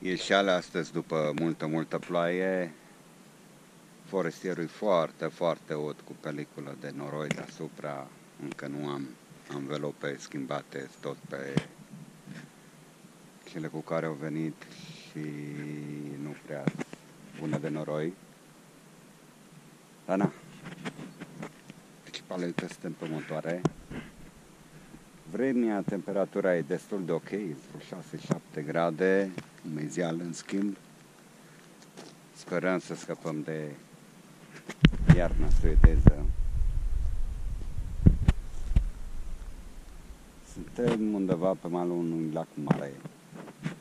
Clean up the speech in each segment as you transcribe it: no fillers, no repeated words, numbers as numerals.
Ghișeală astăzi după multă ploaie. Forestierul e foarte ud cu peliculă de noroi deasupra. Încă nu am anvelope schimbate, tot pe cele cu care au venit și nu prea bună de noroi. Dar na, principalul e că suntem pe motoare. Vremea, temperatura e destul de ok, vreo 6-7 grade, umezial în schimb. Sperăm să scăpăm de iarna suedeză. Suntem undeva pe malul unui lac mare.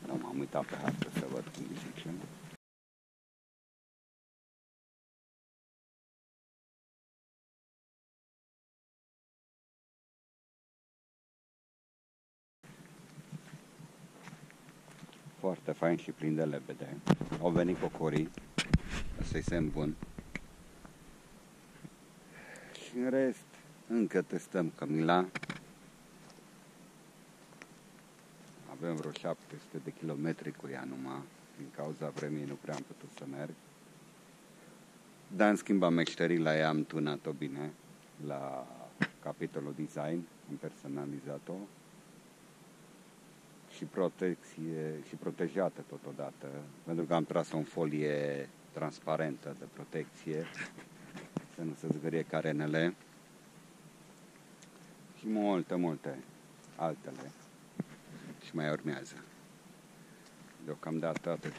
Nu m-am uitat pe hartă să văd cum zice. Foarte fain și plin de lebede. Au venit cocorii. Asta-i semn bun. Și în rest, încă testăm Camila. Avem vreo 700 de kilometri cu ea numai. Din cauza vremii nu prea am putut să merg. Dar în schimb am meșterit la ea, am tunat-o bine la capitolul design, am personalizat-o și protecție și protejată totodată, pentru că am tras-o în folie transparentă de protecție, să nu se zgârie carenele și multe altele și mai urmează. Deocamdată atât.